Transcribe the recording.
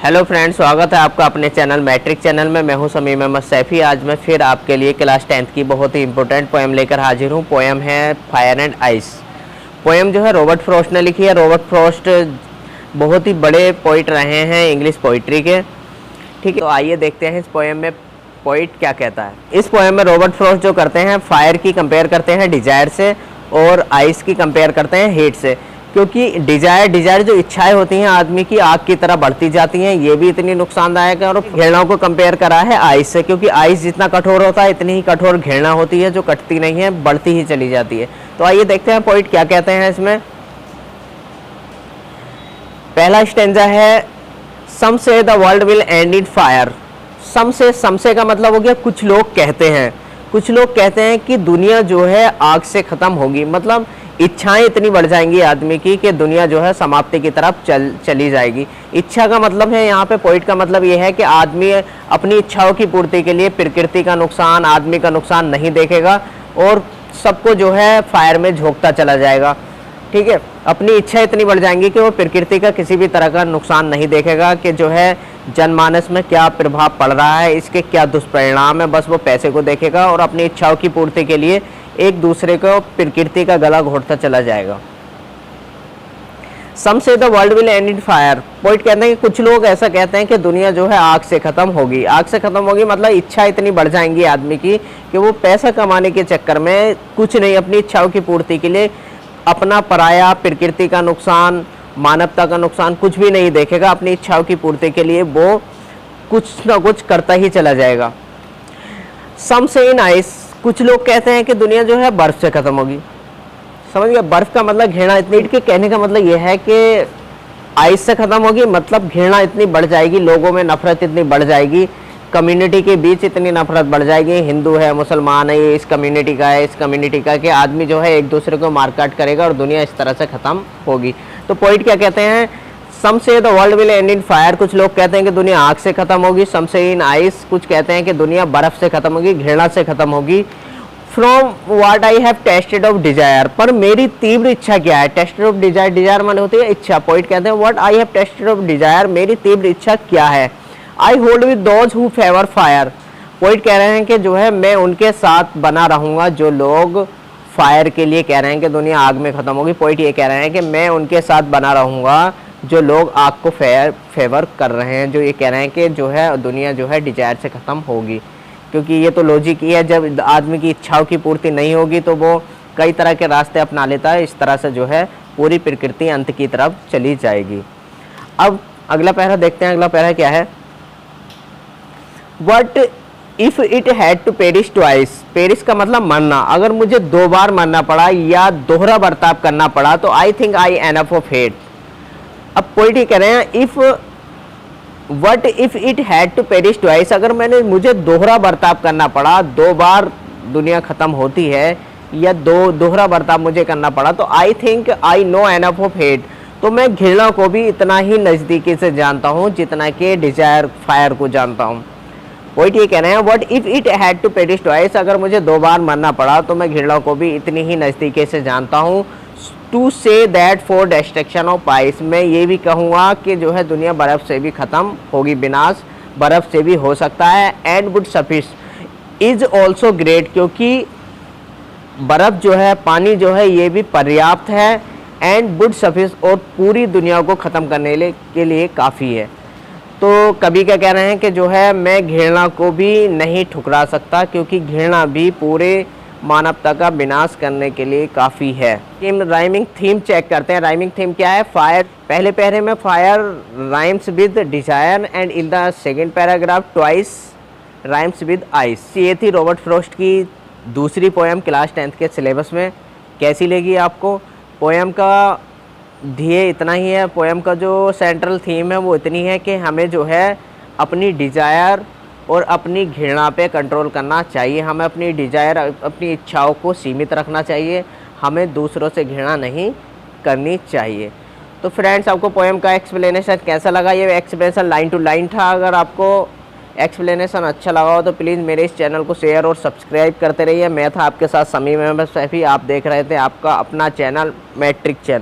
Hello friends, स्वागत है आपका अपने चैनल मैट्रिक चैनल में। मैं हूं समीम अहमद सैफ़ी। आज मैं फिर आपके लिए क्लास 10th की बहुत ही इंपॉर्टेंट पोएम लेकर हाजिर हूं। पोएम है फायर एंड आइस। पोएम जो है रॉबर्ट फ्रॉस्ट ने लिखी है। रॉबर्ट फ्रॉस्ट बहुत ही बड़े पोइट रहे हैं इंग्लिश पोइट्री के। ठीक है, तो आइए देखते हैं इस पोएम में पोइट क्या कहता है। इस पोएम में रॉबर्ट फ्रॉस्ट जो करते हैं, फायर की कंपेयर करते हैं डिजायर से और आइस की कंपेयर करते हैं हीट से। क्योंकि डिजायर जो इच्छाएं होती हैं आदमी की, आग की तरह बढ़ती जाती हैं, ये भी इतनी नुकसानदायक है। और घृणाओं को कंपेयर करा है आइस से, क्योंकि आइस जितना कठोर होता है इतनी ही कठोर घृणा होती है, जो कटती नहीं है, बढ़ती ही चली जाती है। तो आइए देखते हैं पोइट क्या कहते हैं इसमें। पहला स्टेंजा है, some say the world will end in fire. Some say का मतलब हो गया कुछ लोग कहते हैं। कुछ लोग कहते हैं कि दुनिया जो है आग से खत्म होगी। मतलब इच्छाएं इतनी बढ़ जाएंगी आदमी की कि दुनिया जो है समाप्ति की तरफ चली जाएगी। इच्छा का मतलब है यहाँ पे, पोइट का मतलब ये है कि आदमी अपनी इच्छाओं की पूर्ति के लिए प्रकृति का नुकसान, आदमी का नुकसान नहीं देखेगा और सबको जो है फायर में झोंकता चला जाएगा। ठीक है, अपनी इच्छा इतनी बढ़ जाएंगी कि वो प्रकृति का किसी भी तरह का नुकसान नहीं देखेगा कि जो है जनमानस में क्या प्रभाव पड़ रहा है, इसके क्या दुष्परिणाम है। बस वो पैसे को देखेगा और अपनी इच्छाओं की पूर्ति के लिए एक दूसरे को प्रकृति का गला घोटता चला जाएगा। सम say the world will end in fire. Poet कहते हैं कि कुछ लोग ऐसा कहते हैं कि दुनिया जो है आग से खत्म होगी। आग से खत्म होगी मतलब इच्छा इतनी बढ़ जाएंगी आदमी की कि वो पैसा कमाने के चक्कर में कुछ नहीं, अपनी इच्छाओं की पूर्ति के लिए अपना पराया, प्रकृति का नुकसान, मानवता का नुकसान कुछ भी नहीं देखेगा। अपनी इच्छाओं की पूर्ति के लिए वो कुछ ना कुछ करता ही चला जाएगा। सम से इन आइस। कुछ लोग कहते हैं कि दुनिया जो है बर्फ से खत्म होगी। समझ गया, बर्फ का मतलब घृणा इतनी के कहने का मतलब यह है कि आइस से खत्म होगी मतलब घृणा इतनी बढ़ जाएगी, लोगों में नफरत इतनी बढ़ जाएगी, कम्युनिटी के बीच इतनी नफरत बढ़ जाएगी। हिंदू है, मुसलमान है, ये इस कम्युनिटी का है, इस कम्युनिटी का, कि आदमी जो है एक दूसरे को मारकाट करेगा और दुनिया इस तरह से खत्म होगी। तो पोइट क्या कहते हैं, सम say the world will end in fire. कुछ लोग कहते हैं कि दुनिया आग से खत्म होगी। सम से इन आइस। कुछ कहते हैं कि दुनिया बर्फ से खत्म होगी, घृणा से खत्म होगी। From what I have tested of desire. पर मेरी तीव्र इच्छा क्या है। टेस्टेड ऑफ डिजायर, डिजायर माने होती है इच्छा। पोइट कहते हैं what I have tested of desire, मेरी तीव्र इच्छा क्या है। I hold with those who favour fire. Poet कह रहे हैं कि जो है मैं उनके साथ बना रहूंगा जो लोग फायर के लिए कह रहे हैं कि दुनिया आग में खत्म होगी। पोइट ये कह रहे हैं कि मैं उनके साथ बना रहूंगा जो लोग आग को फेवर कर रहे हैं, जो ये कह रहे हैं कि जो है दुनिया जो है डिजायर से ख़त्म होगी। क्योंकि ये तो लॉजिक ही है, जब आदमी की इच्छाओं की पूर्ति नहीं होगी तो वो कई तरह के रास्ते अपना लेता है। इस तरह से जो है पूरी प्रकृति अंत की तरफ चली जाएगी। अब अगला पैरा देखते हैं। अगला पैरा क्या है, what if it had to perish twice. Perish का मतलब मरना। अगर मुझे 2 बार मरना पड़ा या दोहरा बर्ताव करना पड़ा तो I think I enough of hate. अब पोइट कह रहे हैं if what if it had to perish twice. अगर मुझे दोहरा बर्ताव करना पड़ा, 2 बार दुनिया खत्म होती है या दोहरा बर्ताव मुझे करना पड़ा, तो I think I know enough of hate. तो मैं घृणा को भी इतना ही नज़दीकी से जानता हूँ जितना कि डिजायर फायर को जानता हूँ। पोइट ये कह रहे हैं what if it had to perish twice. अगर मुझे 2 बार मरना पड़ा तो मैं घृणा को भी इतनी ही नज़दीकी से जानता हूँ। To say that for destruction of ice. मैं ये भी कहूँगा कि जो है दुनिया बर्फ़ से भी ख़त्म होगी, विनाश बर्फ़ से भी हो सकता है। And would suffice is also great. क्योंकि बर्फ़ जो है, पानी जो है, ये भी पर्याप्त है। एंड वुड सफिश, और पूरी दुनिया को ख़त्म करने के लिए काफ़ी है। तो कभी क्या कह रहे हैं कि जो है मैं घृणा को भी नहीं ठुकरा सकता, क्योंकि घृणा भी पूरे मानवता का विनाश करने के लिए काफ़ी है। राइमिंग थीम चेक करते हैं। राइमिंग थीम क्या है, फायर। पहले पैरे में fire rhymes with desire and in the second paragraph twice rhymes with ice. ये थी रॉबर्ट फ्रॉस्ट की दूसरी पोएम क्लास 10th के सिलेबस में। कैसी लगी आपको पोएम का ध्येय इतना ही है। पोएम का जो सेंट्रल थीम है वो इतनी है कि हमें जो है अपनी डिजायर और अपनी घृणा पे कंट्रोल करना चाहिए। हमें अपनी डिजायर, अपनी इच्छाओं को सीमित रखना चाहिए। हमें दूसरों से घृणा नहीं करनी चाहिए। तो फ्रेंड्स, आपको पोएम का एक्सप्लेनेशन कैसा लगा। ये एक्सप्लेनेशन लाइन टू लाइन था। अगर आपको एक्सप्लेनेशन अच्छा लगा हो तो प्लीज़ मेरे इस चैनल को शेयर और सब्सक्राइब करते रहिए। मैं था आपके साथ समीम अहमद सैफ़ी। आप देख रहे थे आपका अपना चैनल मैट्रिक चैनल।